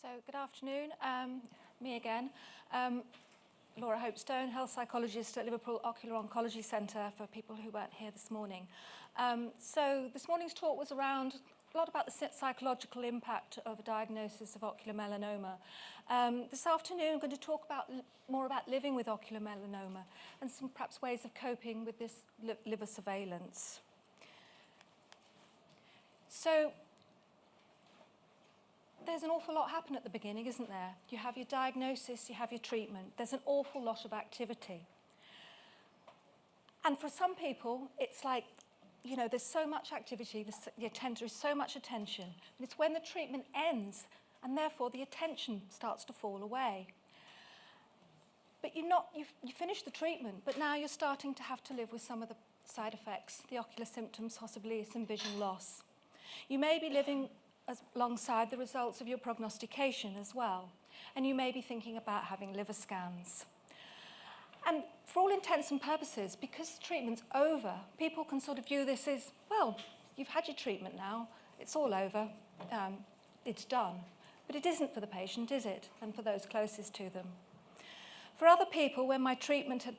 So good afternoon, me again. Laura Hopestone, health psychologist at Liverpool Ocular Oncology Centre for people who weren't here this morning. So this morning's talk was around a lot about the psychological impact of a diagnosis of ocular melanoma. This afternoon I'm going to talk more about living with ocular melanoma and some perhaps ways of coping with this liver surveillance. So there's an awful lot happen at the beginning, isn't there? You have your diagnosis, you have your treatment. There's an awful lot of activity. And for some people, it's like, you know, there's so much activity, there is so much attention. And it's when the treatment ends, and therefore the attention starts to fall away. But you finished the treatment, but now you're starting to have to live with some of the side effects, the ocular symptoms, possibly some vision loss. You may be living alongside the results of your prognostication as well. And you may be thinking about having liver scans. And for all intents and purposes, because the treatment's over, people can sort of view this as, well, you've had your treatment now, it's all over, it's done. But it isn't for the patient, is it? And for those closest to them. For other people, when my treatment had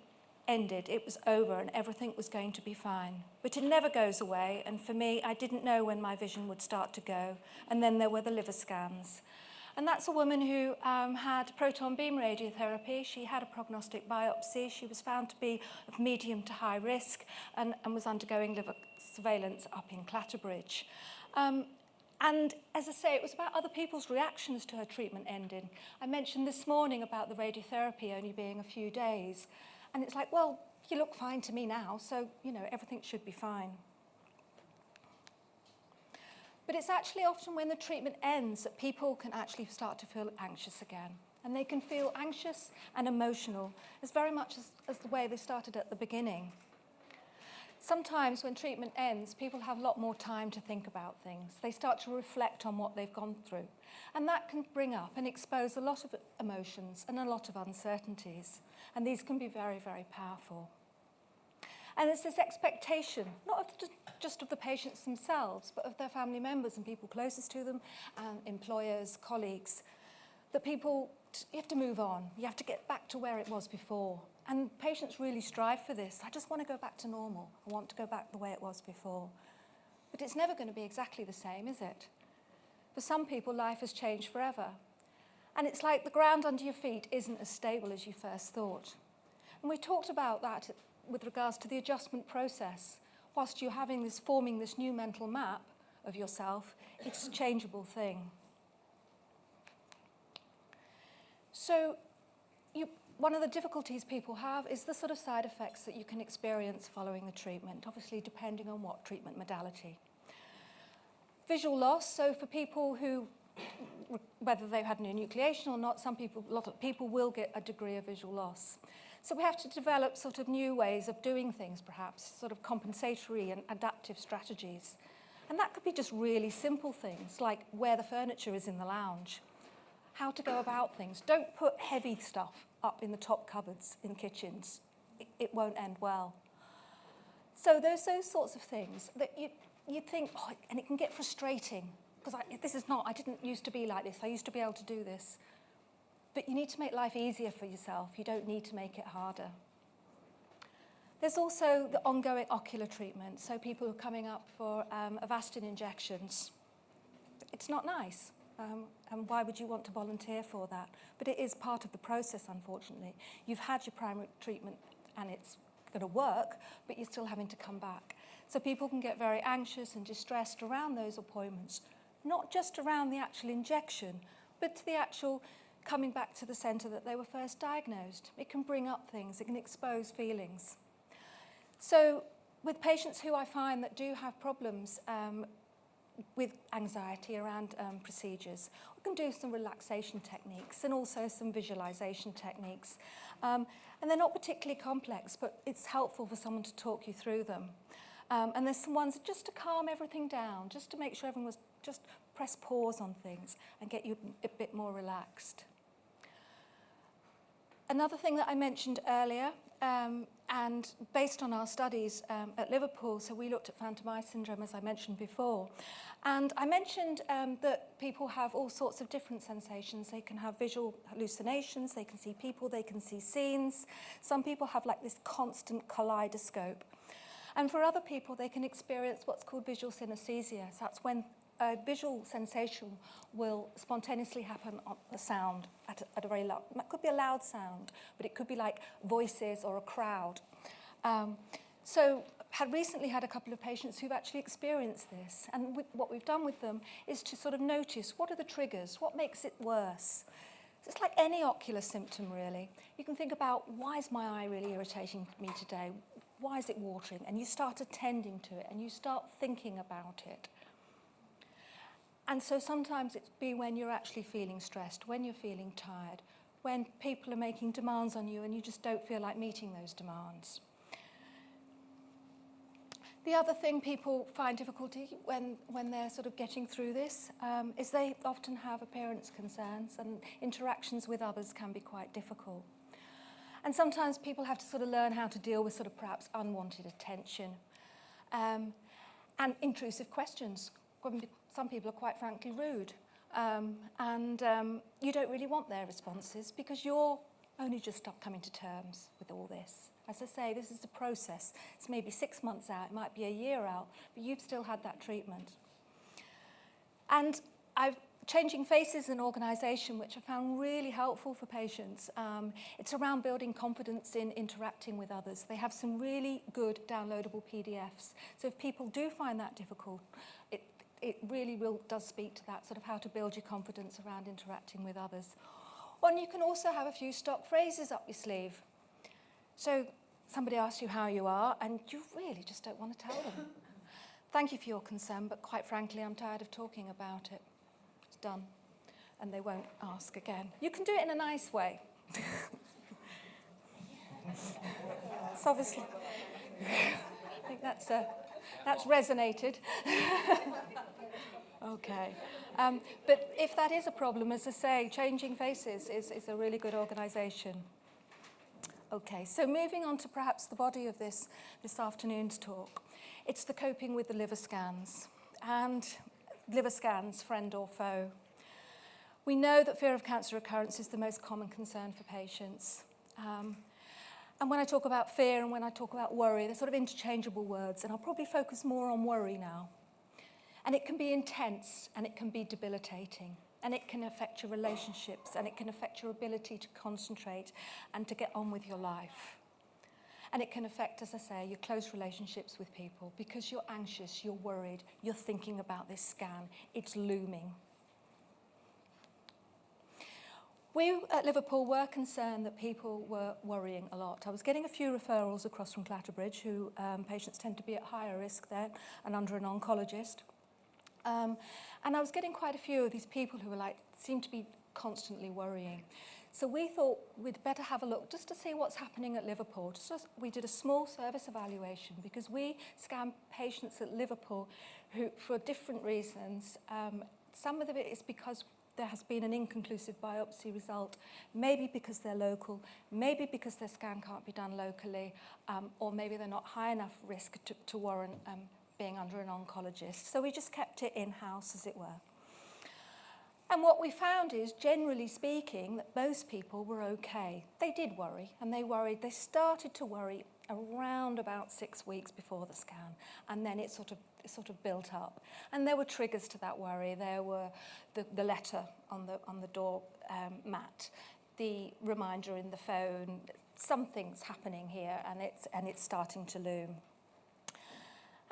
ended, it was over and everything was going to be fine. But it never goes away, and for me, I didn't know when my vision would start to go, and then there were the liver scans. And that's a woman who had proton beam radiotherapy. She had a prognostic biopsy. She was found to be of medium to high risk and was undergoing liver surveillance up in Clatterbridge. And as I say, it was about other people's reactions to her treatment ending. I mentioned this morning about the radiotherapy only being a few days. And it's like, well, you look fine to me now, so, you know, everything should be fine. But it's actually often when the treatment ends that people can actually start to feel anxious again. And they can feel anxious and emotional as very much as the way they started at the beginning. Sometimes when treatment ends, people have a lot more time to think about things. They start to reflect on what they've gone through. And that can bring up and expose a lot of emotions and a lot of uncertainties. And these can be very, very powerful. And it's this expectation, not just of the patients themselves, but of their family members and people closest to them, and employers, colleagues, that you have to move on. You have to get back to where it was before. And patients really strive for this. I just want to go back to normal. I want to go back the way it was before. But it's never going to be exactly the same, is it? For some people, life has changed forever. And it's like the ground under your feet isn't as stable as you first thought. And we talked about that with regards to the adjustment process. Whilst you're forming this new mental map of yourself, it's a changeable thing. So one of the difficulties people have is the sort of side effects that you can experience following the treatment, obviously depending on what treatment modality. Visual loss, so for people who, whether they've had an enucleation or not, a lot of people will get a degree of visual loss. So we have to develop sort of new ways of doing things, perhaps, sort of compensatory and adaptive strategies. And that could be just really simple things, like where the furniture is in the lounge, how to go about things. Don't put heavy stuff up in the top cupboards in kitchens. It won't end well. So there's those sorts of things that you think, oh, and it can get frustrating, because I didn't used to be like this. I used to be able to do this. But you need to make life easier for yourself. You don't need to make it harder. There's also the ongoing ocular treatment. So people who are coming up for Avastin injections. It's not nice. And why would you want to volunteer for that? But it is part of the process, unfortunately. You've had your primary treatment and it's going to work, but you're still having to come back. So people can get very anxious and distressed around those appointments, not just around the actual injection, but to the actual coming back to the centre that they were first diagnosed. It can bring up things, it can expose feelings. So with patients who I find that do have problems with anxiety around procedures, we can do some relaxation techniques and also some visualization techniques. And they're not particularly complex, but it's helpful for someone to talk you through them. And there's some ones just to calm everything down, just to make sure everyone was just press pause on things and get you a bit more relaxed. Another thing that I mentioned earlier And based on our studies at Liverpool, so we looked at phantom eye syndrome, as I mentioned before. And I mentioned that people have all sorts of different sensations. They can have visual hallucinations, they can see people, they can see scenes. Some people have like this constant kaleidoscope. And for other people, they can experience what's called visual synesthesia. So that's when a visual sensation will spontaneously happen on the sound at a very loud, it could be a loud sound, but it could be like voices or a crowd. So recently had a couple of patients who've actually experienced this. And what we've done with them is to sort of notice what are the triggers, what makes it worse. So it's like any ocular symptom, really. You can think about, why is my eye really irritating me today? Why is it watering? And you start attending to it, and you start thinking about it. And so sometimes it's be when you're actually feeling stressed, when you're feeling tired, when people are making demands on you and you just don't feel like meeting those demands. The other thing people find difficulty when they're sort of getting through this is they often have appearance concerns, and interactions with others can be quite difficult. And sometimes people have to sort of learn how to deal with sort of perhaps unwanted attention and intrusive questions. Some people are quite frankly rude, and you don't really want their responses because you're only just coming to terms with all this. As I say, this is a process. It's maybe 6 months out, it might be a year out, but you've still had that treatment. And Changing Faces is an organisation which I found really helpful for patients. It's around building confidence in interacting with others. They have some really good downloadable PDFs. So if people do find that difficult, it really does speak to that, sort of how to build your confidence around interacting with others. And you can also have a few stock phrases up your sleeve. So somebody asks you how you are, and you really just don't want to tell them. Thank you for your concern, but quite frankly, I'm tired of talking about it. It's done. And they won't ask again. You can do it in a nice way. It's obviously, I think that's resonated. Okay. But if that is a problem, as I say, Changing Faces is a really good organisation. Okay, so moving on to perhaps the body of this afternoon's talk. It's the coping with the liver scans. And liver scans, friend or foe. We know that fear of cancer recurrence is the most common concern for patients. And when I talk about fear and when I talk about worry, they're sort of interchangeable words, and I'll probably focus more on worry now. And it can be intense, and it can be debilitating, and it can affect your relationships, and it can affect your ability to concentrate and to get on with your life. And it can affect, as I say, your close relationships with people because you're anxious, you're worried, you're thinking about this scan, it's looming. We at Liverpool were concerned that people were worrying a lot. I was getting a few referrals across from Clatterbridge, who patients tend to be at higher risk there and under an oncologist. And I was getting quite a few of these people who were seemed to be constantly worrying. So we thought we'd better have a look just to see what's happening at Liverpool. We did a small service evaluation because we scan patients at Liverpool who, for different reasons, some of it is because there has been an inconclusive biopsy result, maybe because they're local, maybe because their scan can't be done locally, or maybe they're not high enough risk to warrant being under an oncologist. So we just kept it in-house, as it were. And what we found is, generally speaking, that most people were okay. They did worry, and they worried. They started to worry around about 6 weeks before the scan, and then it sort of built up. And there were triggers to that worry. There were the letter on the door mat, the reminder in the phone. Something's happening here, and it's starting to loom.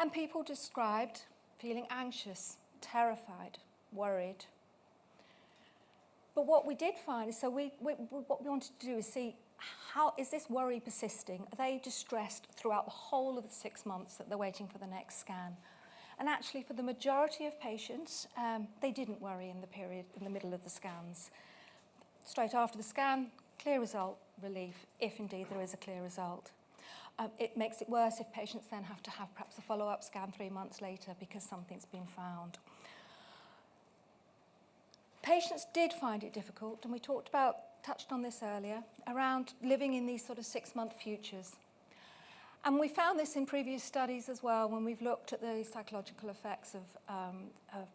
And people described feeling anxious, terrified, worried. But what we did find is, what we wanted to do is see, how is this worry persisting? Are they distressed throughout the whole of the 6 months that they're waiting for the next scan? And actually, for the majority of patients, they didn't worry in the period in the middle of the scans. Straight after the scan, clear result, relief, if indeed there is a clear result. It makes it worse if patients then have to have perhaps a follow-up scan 3 months later because something's been found. Patients did find it difficult, and we talked about touched on this earlier, around living in these sort of 6-month futures. And we found this in previous studies as well when we've looked at the psychological effects of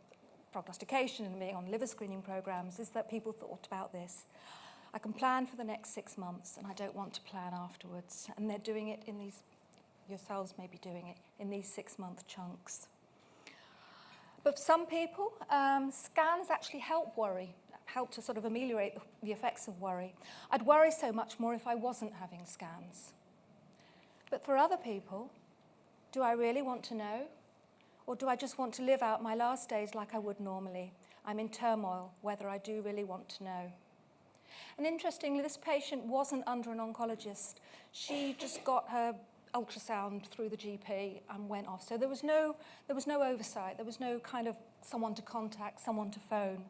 prognostication and being on liver screening programs, is that people thought about this. I can plan for the next 6 months and I don't want to plan afterwards. And they're doing it in these, yourselves may be doing it, in these 6-month chunks. But for some people, scans actually help worry, help to sort of ameliorate the effects of worry. I'd worry so much more if I wasn't having scans. But for other people, do I really want to know? Or do I just want to live out my last days like I would normally? I'm in turmoil whether I do really want to know. And interestingly, this patient wasn't under an oncologist. She just got her ultrasound through the GP and went off. So there was no oversight. There was no kind of someone to contact, someone to phone.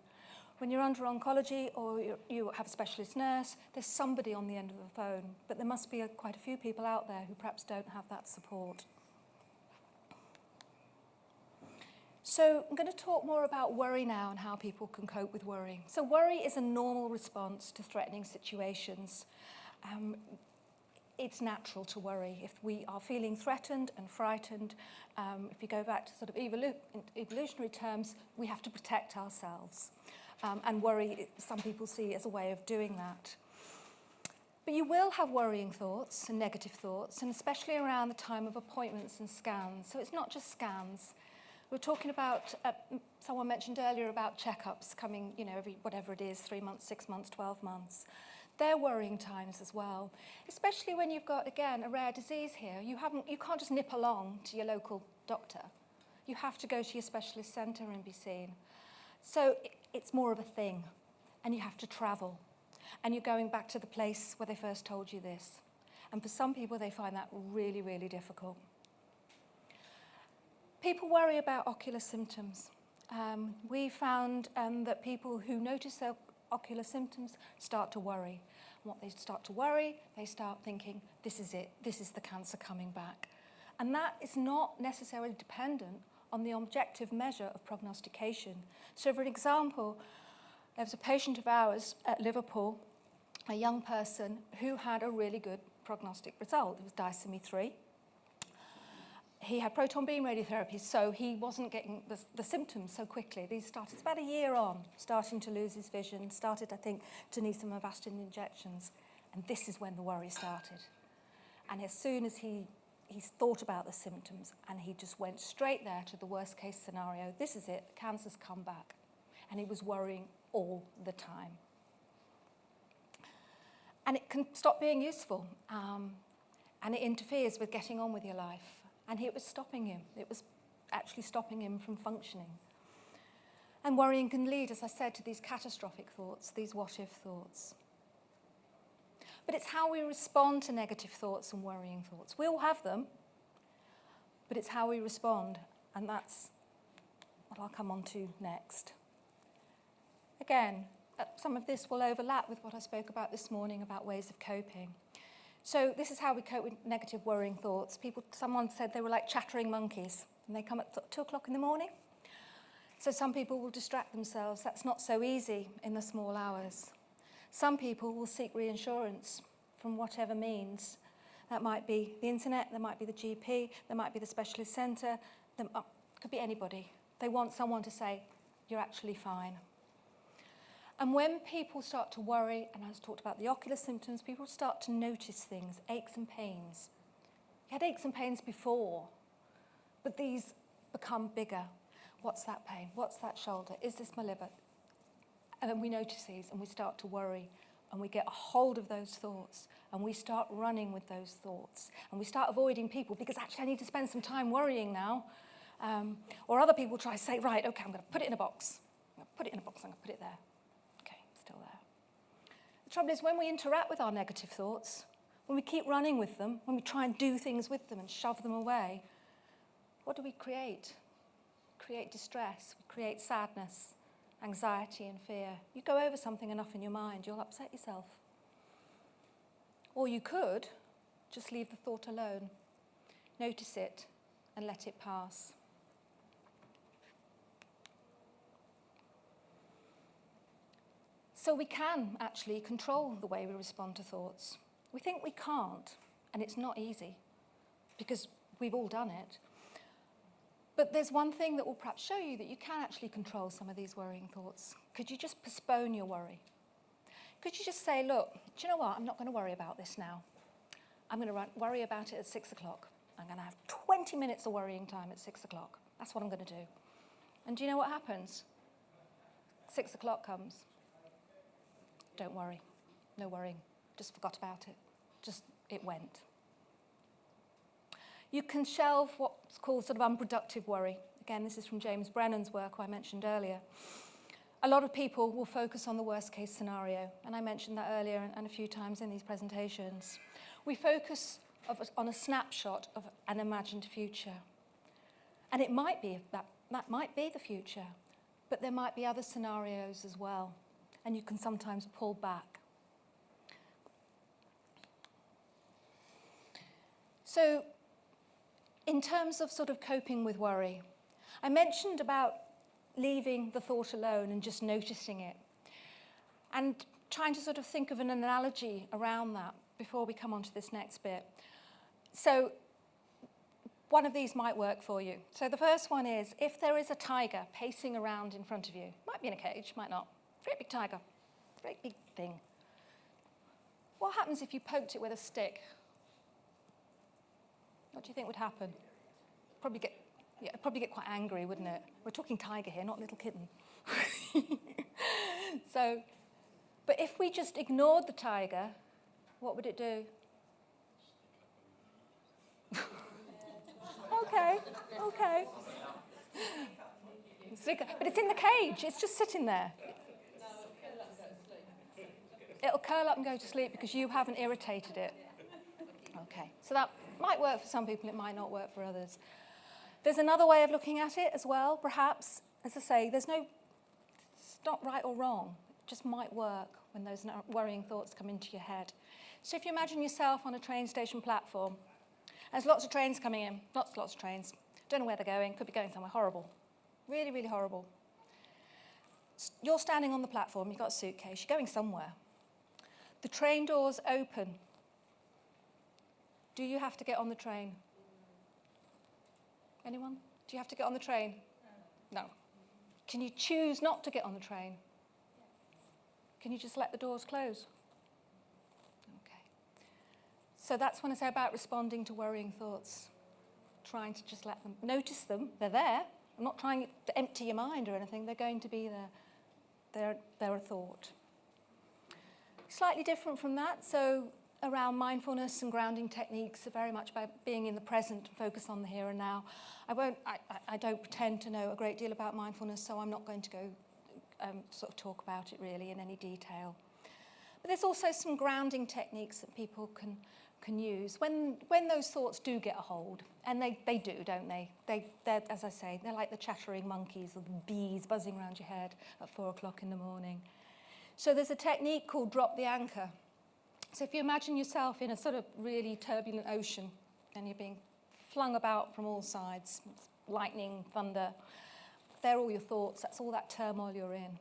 When you're under oncology or you have a specialist nurse, there's somebody on the end of the phone. But there must be quite a few people out there who perhaps don't have that support. So I'm going to talk more about worry now and how people can cope with worry. So worry is a normal response to threatening situations. It's natural to worry. If we are feeling threatened and frightened, if you go back to sort of evolutionary terms, we have to protect ourselves. And worry, some people see as a way of doing that. But you will have worrying thoughts and negative thoughts, and especially around the time of appointments and scans. So it's not just scans. We're talking about, someone mentioned earlier about checkups coming, every, whatever it is, 3 months, 6 months, 12 months. They're worrying times as well, especially when you've got, again, a rare disease here. You can't just nip along to your local doctor. You have to go to your specialist centre and be seen. So it's more of a thing, and you have to travel. And you're going back to the place where they first told you this. And for some people, they find that really, really difficult. People worry about ocular symptoms. We found that people who notice their ocular symptoms start to worry. And what they start to worry, they start thinking, this is it, this is the cancer coming back. And that is not necessarily dependent on the objective measure of prognostication. So for example, there was a patient of ours at Liverpool, a young person who had a really good prognostic result. It was disomy 3. He had proton beam radiotherapy, so he wasn't getting the symptoms so quickly. These started about a year on, starting to lose his vision, started, I think, to need some Avastin injections. And this is when the worry started. And as soon as he thought about the symptoms, and he just went straight there to the worst case scenario. This is it, the cancer's come back. And he was worrying all the time. And it can stop being useful. And it interferes with getting on with your life. And it was stopping him. It was actually stopping him from functioning. And worrying can lead, as I said, to these catastrophic thoughts, these what-if thoughts. But it's how we respond to negative thoughts and worrying thoughts. We all have them, but it's how we respond, and that's what I'll come on to next. Again, some of this will overlap with what I spoke about this morning about ways of coping. So this is how we cope with negative worrying thoughts. Someone said they were like chattering monkeys, and they come at 2 o'clock in the morning. So some people will distract themselves. That's not so easy in the small hours. Some people will seek reassurance from whatever means. That might be the internet, that might be the GP, that might be the specialist centre, could be anybody. They want someone to say, you're actually fine. And when people start to worry, and I talked about the ocular symptoms, people start to notice things, aches and pains. You had aches and pains before, but these become bigger. What's that pain? What's that shoulder? Is this my liver? And then we notice these and we start to worry, and we get a hold of those thoughts, and we start running with those thoughts, and we start avoiding people because actually I need to spend some time worrying now. Or other people try to say, right, okay, I'm going to put it in a box. I'm going to put it in a box, I'm going to put it there. Okay, still there. The trouble is when we interact with our negative thoughts, when we keep running with them, when we try and do things with them and shove them away, what do we create? We create distress, we create sadness, anxiety and fear. You go over something enough in your mind, you'll upset yourself. Or you could just leave the thought alone, notice it, and let it pass. So we can actually control the way we respond to thoughts. We think we can't, and it's not easy, because we've all done it. But there's one thing that will perhaps show you that you can actually control some of these worrying thoughts. Could you just postpone your worry? Could you just say, look, do you know what? I'm not going to worry about this now. I'm going to worry about it at 6 o'clock. I'm going to have 20 minutes of worrying time at 6 o'clock. That's what I'm going to do. And do you know what happens? 6 o'clock comes. Don't worry. No worrying. Just forgot about it. Just, it went. You can shelve what's called sort of unproductive worry. Again, this is from James Brennan's work, who I mentioned earlier. A lot of people will focus on the worst case scenario, and I mentioned that earlier and a few times in these presentations. We focus on a snapshot of an imagined future. And it might be, that might be the future, but there might be other scenarios as well, and you can sometimes pull back. So, in terms of sort of coping with worry, I mentioned about leaving the thought alone and just noticing it, and trying to sort of think of an analogy around that before we come on to this next bit. So one of these might work for you. So the first one is, if there is a tiger pacing around in front of you, might be in a cage, might not, great big tiger, great big thing. What happens if you poked it with a stick? What do you think would happen? Probably get quite angry, wouldn't it? We're talking tiger here, not little kitten. So, but if we just ignored the tiger, what would it do? Okay. But it's in the cage, it's just sitting there. It'll curl up and go to sleep because you haven't irritated it. Okay, so that might work for some people, it might not work for others. There's another way of looking at it as well, perhaps. As I say, it's not right or wrong. It just might work when those worrying thoughts come into your head. So if you imagine yourself on a train station platform, there's lots of trains coming in, lots of trains. Don't know where they're going, could be going somewhere horrible. Really, really horrible. You're standing on the platform, you've got a suitcase, you're going somewhere. The train doors open. Do you have to get on the train? Anyone? Do you have to get on the train? No. Can you choose not to get on the train? Can you just let the doors close? Okay. So that's when I say about responding to worrying thoughts. Trying to just let them, notice them, they're there. I'm not trying to empty your mind or anything, they're going to be there. They're a thought. Slightly different from that, so around mindfulness and grounding techniques are very much about being in the present, focus on the here and now. I don't pretend to know a great deal about mindfulness, so I'm not going to go sort of talk about it really in any detail. But there's also some grounding techniques that people can use when those thoughts do get a hold, and they do, don't they? They're, as I say, they're like the chattering monkeys or the bees buzzing around your head at 4 o'clock in the morning. So there's a technique called drop the anchor. So if you imagine yourself in a sort of really turbulent ocean and you're being flung about from all sides, lightning, thunder, they're all your thoughts, that's all that turmoil you're in.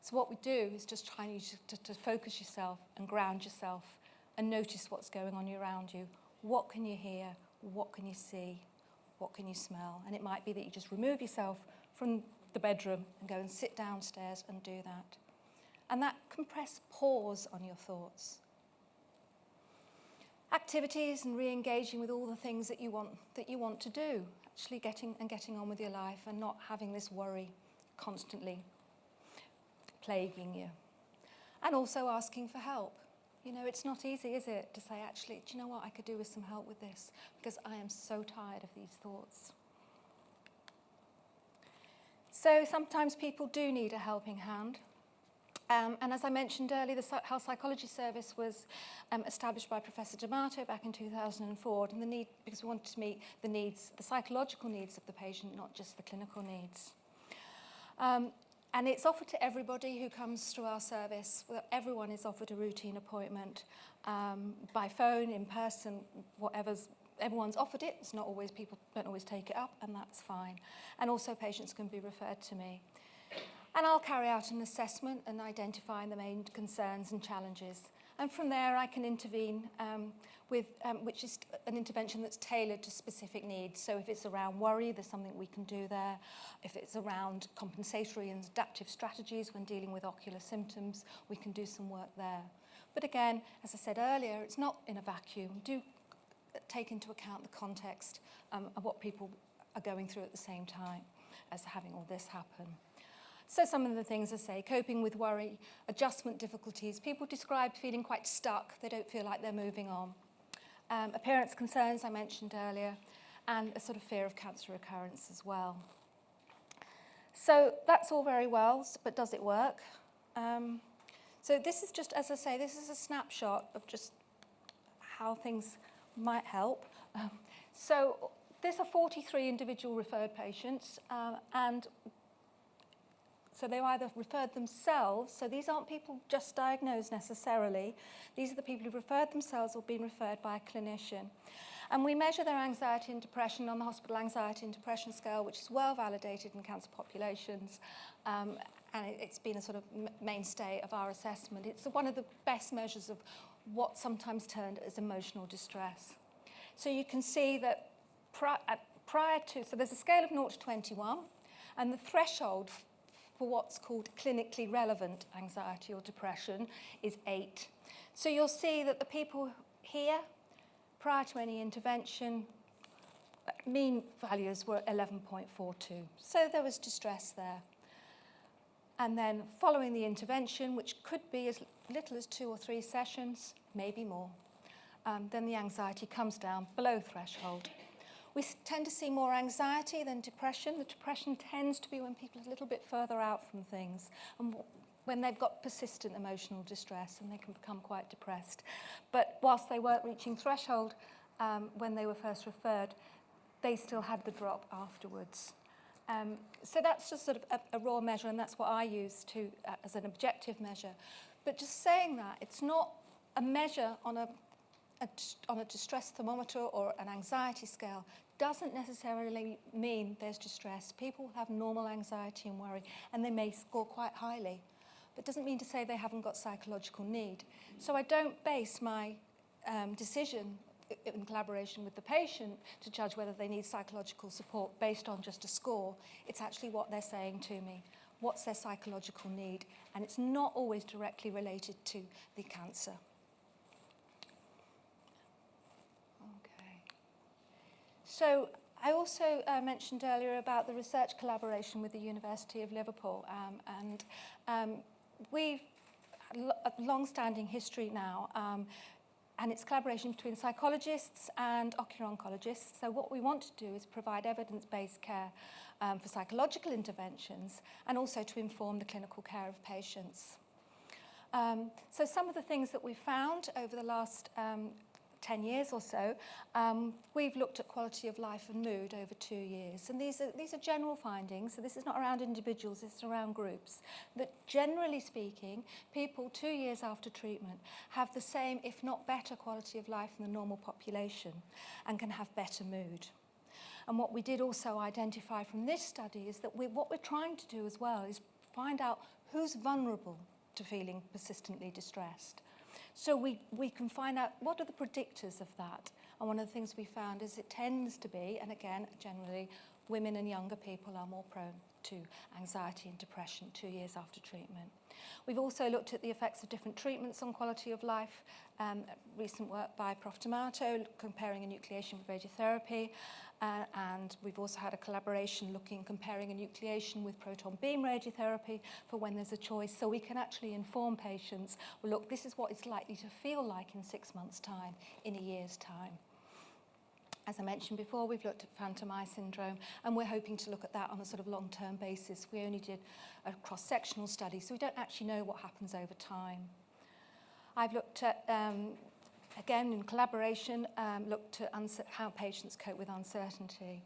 So what we do is just try to focus yourself and ground yourself and notice what's going on around you. What can you hear? What can you see? What can you smell? And it might be that you just remove yourself from the bedroom and go and sit downstairs and do that. And that can press pause on your thoughts. Activities and re-engaging with all the things that you want to do, actually getting on with your life and not having this worry constantly plaguing you. And also asking for help. You know, it's not easy, is it, to say, actually, do you know what, I could do with some help with this, because I am so tired of these thoughts. So sometimes people do need a helping hand. And as I mentioned earlier, the Health Psychology Service was established by Professor D'Amato back in 2004, and because we wanted to meet the needs, the psychological needs of the patient, not just the clinical needs. And it's offered to everybody who comes through our service. Everyone is offered a routine appointment by phone, in person, everyone's offered it. It's not always, people don't always take it up, and that's fine. And also patients can be referred to me. And I'll carry out an assessment and identify the main concerns and challenges. And from there, I can intervene which is an intervention that's tailored to specific needs. So if it's around worry, there's something we can do there. If it's around compensatory and adaptive strategies when dealing with ocular symptoms, we can do some work there. But again, as I said earlier, it's not in a vacuum. Do take into account the context of what people are going through at the same time as having all this happen. So some of the things I say, coping with worry, adjustment difficulties. People describe feeling quite stuck. They don't feel like they're moving on. Appearance concerns I mentioned earlier, and a sort of fear of cancer recurrence as well. So that's all very well, but does it work? So this is just, as I say, this is a snapshot of just how things might help. So these are 43 individual referred patients, and so they either referred themselves, so these aren't people just diagnosed necessarily. These are the people who've referred themselves or been referred by a clinician. And we measure their anxiety and depression on the Hospital Anxiety and Depression Scale, which is well validated in cancer populations. And it's been a sort of mainstay of our assessment. It's one of the best measures of what's sometimes termed as emotional distress. So you can see that prior to, so there's a scale of 0 to 21, and the threshold for what's called clinically relevant anxiety or depression is 8. So you'll see that the people here, prior to any intervention, mean values were 11.42. So there was distress there. And then following the intervention, which could be as little as 2 or 3 sessions, maybe more, then the anxiety comes down below threshold. We tend to see more anxiety than depression. The depression tends to be when people are a little bit further out from things and when they've got persistent emotional distress, and they can become quite depressed. But whilst they weren't reaching threshold when they were first referred, they still had the drop afterwards. So that's just sort of a raw measure, and that's what I use as an objective measure. But just saying that, it's not a measure on a distress thermometer or an anxiety scale doesn't necessarily mean there's distress. People have normal anxiety and worry, and they may score quite highly, but doesn't mean to say they haven't got psychological need. So I don't base my decision in collaboration with the patient to judge whether they need psychological support based on just a score. It's actually what they're saying to me. What's their psychological need? And it's not always directly related to the cancer. So I also mentioned earlier about the research collaboration with the University of Liverpool, and we've a long-standing history now, and it's collaboration between psychologists and ocular oncologists. So what we want to do is provide evidence-based care for psychological interventions and also to inform the clinical care of patients. So some of the things that we found over the last 10 years or so, we've looked at quality of life and mood over 2 years. And these are general findings, so this is not around individuals, this is around groups. That generally speaking, people 2 years after treatment have the same, if not better, quality of life than the normal population and can have better mood. And what we did also identify from this study is that what we're trying to do as well is find out who's vulnerable to feeling persistently distressed. So we can find out what are the predictors of that. And one of the things we found is it tends to be, and again, generally, women and younger people are more prone to anxiety and depression 2 years after treatment. We've also looked at the effects of different treatments on quality of life. Recent work by Prof. D'Amato comparing enucleation with radiotherapy. And we've also had a collaboration comparing enucleation with proton beam radiotherapy for when there's a choice. So we can actually inform patients, well, look, this is what it's likely to feel like in 6 months' time, in a year's time. As I mentioned before, we've looked at phantom eye syndrome, and we're hoping to look at that on a sort of long-term basis. We only did a cross-sectional study, so we don't actually know what happens over time. I've looked at, again, in collaboration, looked at how patients cope with uncertainty.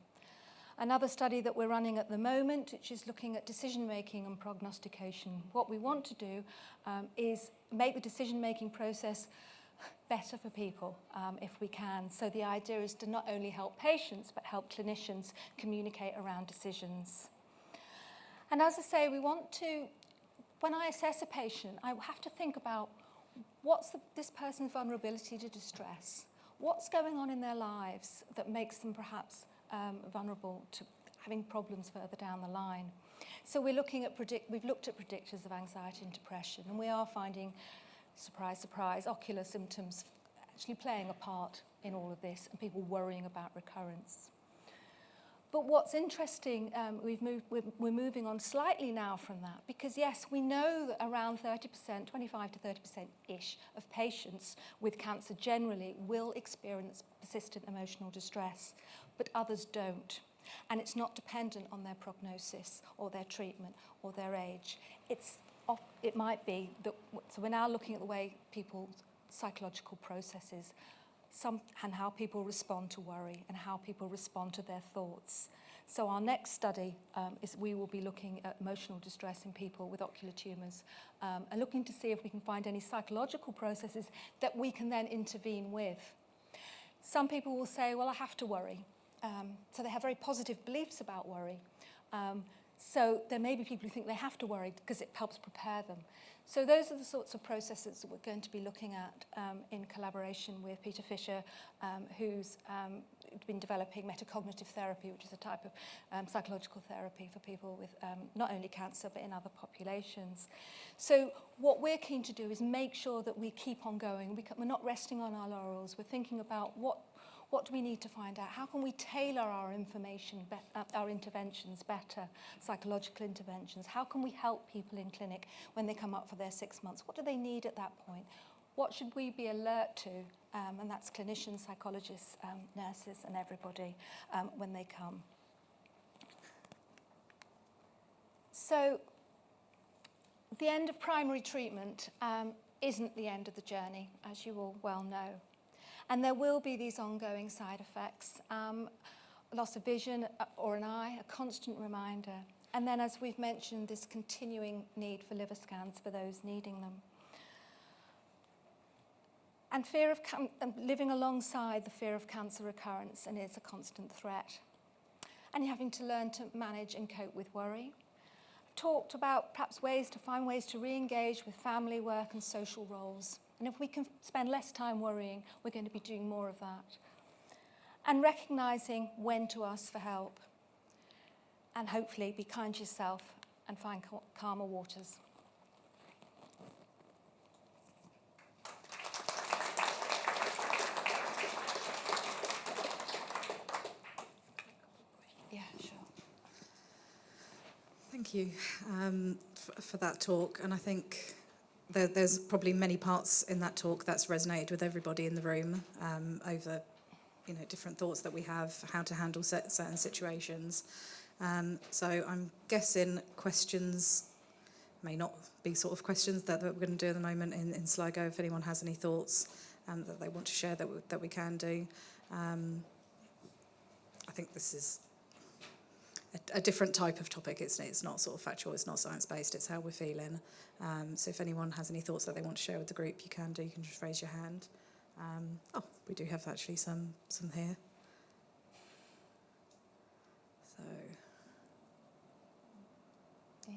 Another study that we're running at the moment, which is looking at decision-making and prognostication. What we want to do is make the decision-making process better for people if we can. So the idea is to not only help patients, but help clinicians communicate around decisions. And as I say, we want to, when I assess a patient, I have to think about what's this person's vulnerability to distress? What's going on in their lives that makes them perhaps vulnerable to having problems further down the line? So we've looked at predictors of anxiety and depression, and we are finding, surprise, surprise, ocular symptoms actually playing a part in all of this, and people worrying about recurrence. But what's interesting, we're moving on slightly now from that, because yes, we know that around 30%, 25 to 30%-ish of patients with cancer generally will experience persistent emotional distress, but others don't. And it's not dependent on their prognosis or their treatment or their age. It might be that, so we're now looking at the way people's psychological processes, and how people respond to worry and how people respond to their thoughts. So our next study is we will be looking at emotional distress in people with ocular tumours and looking to see if we can find any psychological processes that we can then intervene with. Some people will say, well, I have to worry. So they have very positive beliefs about worry. So there may be people who think they have to worry because it helps prepare them. So those are the sorts of processes that we're going to be looking at in collaboration with Peter Fisher, who's been developing metacognitive therapy, which is a type of psychological therapy for people with not only cancer but in other populations. So what we're keen to do is make sure that we keep on going. We're not resting on our laurels. We're thinking about what do we need to find out? How can we tailor our information, our interventions better, psychological interventions? How can we help people in clinic when they come up for their 6 months? What do they need at that point? What should we be alert to? And that's clinicians, psychologists, nurses, and everybody when they come. So the end of primary treatment isn't the end of the journey, as you all well know. And there will be these ongoing side effects, loss of vision or an eye, a constant reminder. And then, as we've mentioned, this continuing need for liver scans for those needing them. And fear of living alongside the fear of cancer recurrence, and it's a constant threat. And you're having to learn to manage and cope with worry. I've talked about perhaps find ways to re-engage with family, work, and social roles. And if we can spend less time worrying, we're going to be doing more of that. And recognising when to ask for help. And hopefully be kind to yourself and find calmer waters. Yeah, sure. Thank you for that talk. And I think there's probably many parts in that talk that's resonated with everybody in the room over, different thoughts that we have, how to handle certain situations. So I'm guessing questions may not be sort of questions that we're going to do at the moment in Sligo. If anyone has any thoughts that they want to share, that we can do. I think this is a different type of topic. It's not sort of factual, it's not science-based, it's how we're feeling. So if anyone has any thoughts that they want to share with the group, you can just raise your hand. We do have actually some here. So. Yeah.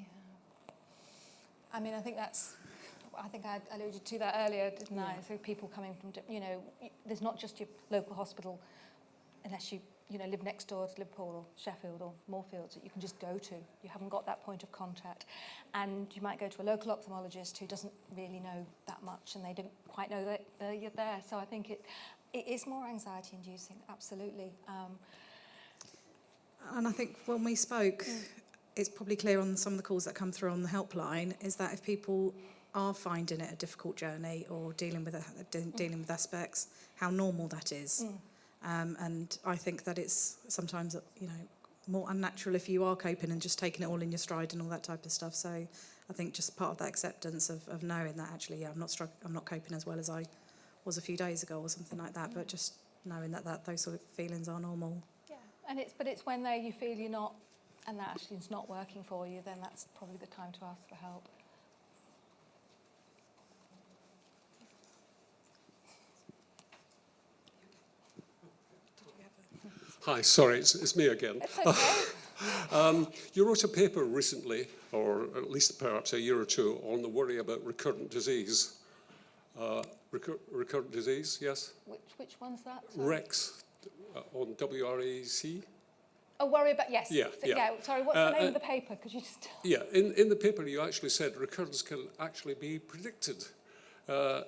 I mean, I think I alluded to that earlier, didn't I? So people coming from, there's not just your local hospital, unless you live next door to Liverpool or Sheffield or Moorfields that you can just go to. You haven't got that point of contact. And you might go to a local ophthalmologist who doesn't really know that much and they don't quite know that you're there. So I think it is more anxiety inducing, absolutely. And I think when we spoke, it's probably clear on some of the calls that come through on the helpline, is that if people are finding it a difficult journey or dealing with aspects, how normal that is. And I think that it's sometimes, more unnatural if you are coping and just taking it all in your stride and all that type of stuff. So I think just part of that acceptance of knowing that actually, I'm not coping as well as I was a few days ago or something like that. But just knowing that those sort of feelings are normal. Yeah, and it's when you feel you're not, and that actually is not working for you, then that's probably the time to ask for help. Hi, sorry, it's me again. It's okay. You wrote a paper recently, or at least perhaps a year or two, on the worry about recurrent disease. Recurrent disease, yes? Which one's that? Sorry. REX, on WREC. Oh, worry about, yes. Yeah, yeah. Sorry, what's the name of the paper? Could you just... Yeah, in the paper you actually said recurrence can actually be predicted.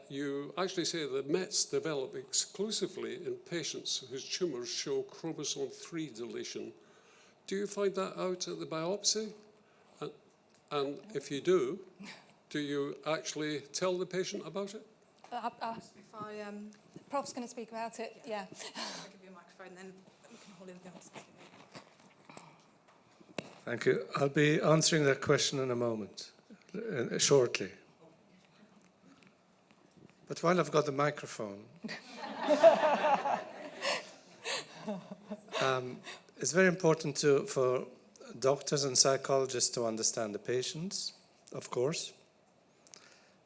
You actually say that METs develop exclusively in patients whose tumours show chromosome 3 deletion. Do you find that out at the biopsy? And if you do you actually tell the patient about it? The Prof's going to speak about it, yeah. I'll give you a microphone, then we can hold it down. Thank you. I'll be answering that question in a moment, shortly. But while I've got the microphone, it's very important for doctors and psychologists to understand the patients, of course.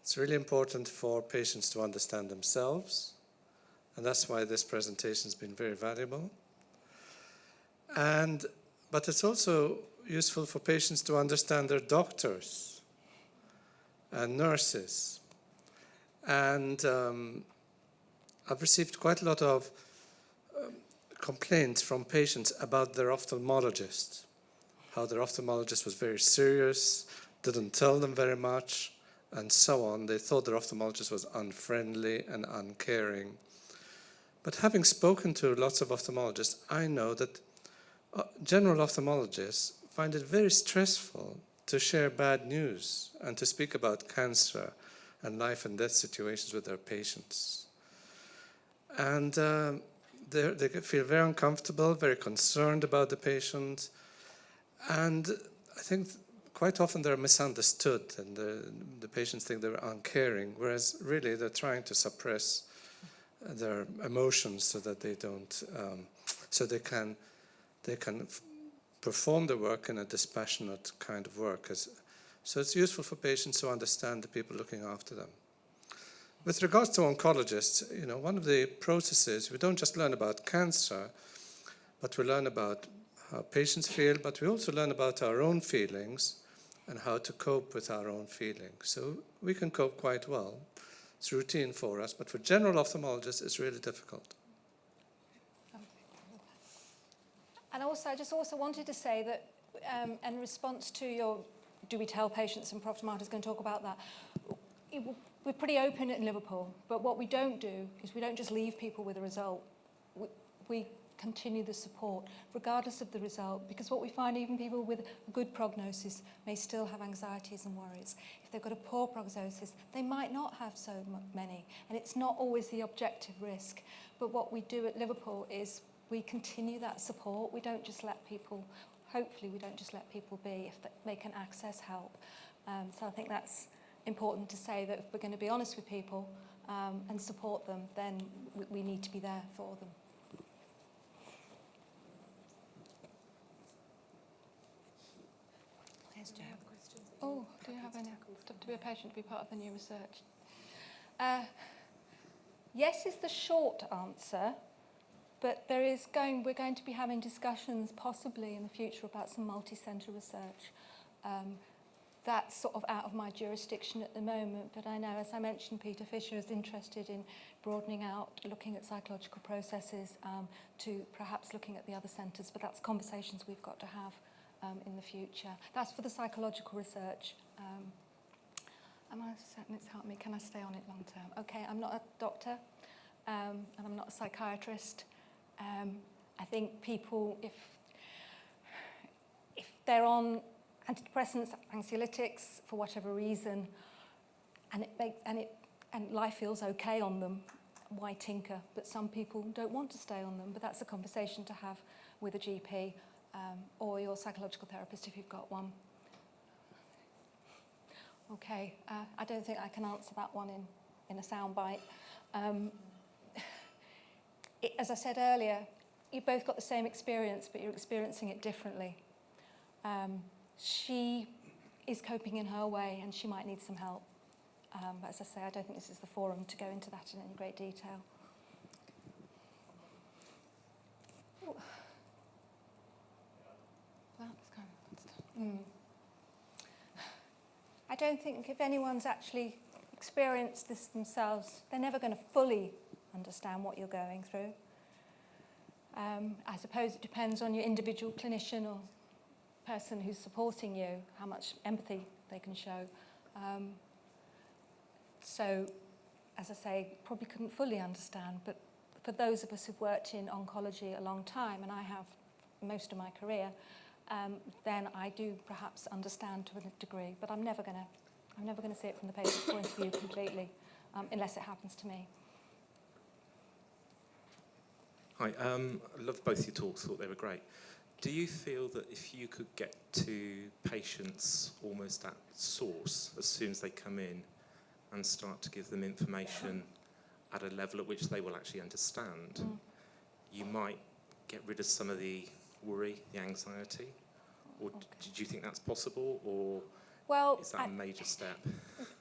It's really important for patients to understand themselves, and that's why this presentation has been very valuable. But it's also useful for patients to understand their doctors and nurses. And I've received quite a lot of complaints from patients about their ophthalmologist, how their ophthalmologist was very serious, didn't tell them very much, and so on. They thought their ophthalmologist was unfriendly and uncaring. But having spoken to lots of ophthalmologists, I know that general ophthalmologists find it very stressful to share bad news and to speak about cancer and life and death situations with their patients. And they feel very uncomfortable, very concerned about the patient. And I think quite often they're misunderstood, and the patients think they're uncaring, whereas really they're trying to suppress their emotions so that they don't, so they can perform the work in a dispassionate kind of work. So it's useful for patients to understand the people looking after them. With regards to oncologists, one of the processes, we don't just learn about cancer, but we learn about how patients feel, but we also learn about our own feelings and how to cope with our own feelings. So we can cope quite well. It's routine for us, but for general ophthalmologists, it's really difficult. And also, I just also wanted to say that in response to your, do we tell patients, and Prof. Marta's going to talk about that, we're pretty open in Liverpool, but what we don't do is we don't just leave people with a result. We continue the support, regardless of the result, because what we find, even people with a good prognosis may still have anxieties and worries. If they've got a poor prognosis, they might not have so many, and it's not always the objective risk. But what we do at Liverpool is we continue that support. We don't just let people, hopefully we don't just let people be if they can access help. So I think that's important to say, that if we're going to be honest with people and support them, then we need to be there for them. Do you have questions? Oh, do you have any? To be a patient, to be part of the new research. Yes is the short answer, but we're going to be having discussions possibly in the future about some multi-centre research. That's sort of out of my jurisdiction at the moment, but I know, as I mentioned, Peter Fisher is interested in broadening out, looking at psychological processes, to perhaps looking at the other centres, but that's conversations we've got to have in the future. That's for the psychological research. Help me, can I stay on it long term? Okay, I'm not a doctor, and I'm not a psychiatrist. I think people, if they're on antidepressants, anxiolytics, for whatever reason, and life feels okay on them, why tinker? But some people don't want to stay on them, but that's a conversation to have with a GP or your psychological therapist if you've got one. Okay, I don't think I can answer that one in a soundbite. As I said earlier, you've both got the same experience, but you're experiencing it differently. She is coping in her way, and she might need some help. But as I say, I don't think this is the forum to go into that in any great detail. Ooh. I don't think if anyone's actually experienced this themselves, they're never going to fully understand what you're going through. I suppose it depends on your individual clinician or person who's supporting you, how much empathy they can show. So, as I say, probably couldn't fully understand, but for those of us who've worked in oncology a long time, and I have most of my career, then I do perhaps understand to a degree, but I'm never going to see it from the patient's point of view completely, unless it happens to me. Hi, I loved both your talks, thought they were great. Do you feel that if you could get to patients almost at source as soon as they come in and start to give them information at a level at which they will actually understand, you might get rid of some of the worry, the anxiety? Or did you think that's possible, or is that a major step?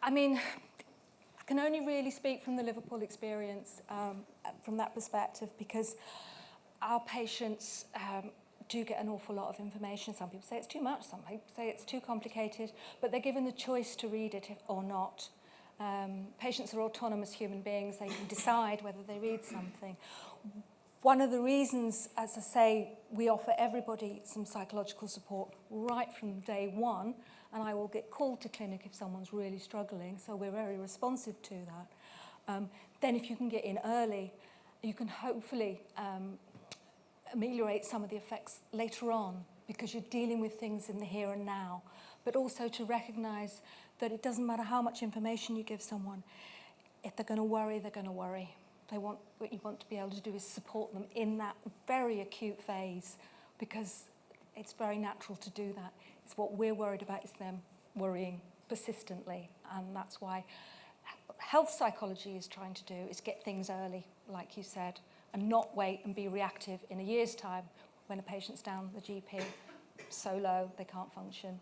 I mean, I can only really speak from the Liverpool experience from that perspective, because our patients do get an awful lot of information. Some people say it's too much, some people say it's too complicated, but they're given the choice to read it or not. Patients are autonomous human beings. They can decide whether they read something. One of the reasons, as I say, we offer everybody some psychological support right from day one, and I will get called to clinic if someone's really struggling, so we're very responsive to that. Then if you can get in early, you can hopefully ameliorate some of the effects later on, because you're dealing with things in the here and now, but also to recognise that it doesn't matter how much information you give someone. If they're going to worry, they're going to worry. What you want to be able to do is support them in that very acute phase, because it's very natural to do that. It's what we're worried about is them worrying persistently, and that's why health psychology is trying to do is get things early, like you said, and not wait and be reactive in a year's time when a patient's down the GP so low they can't function.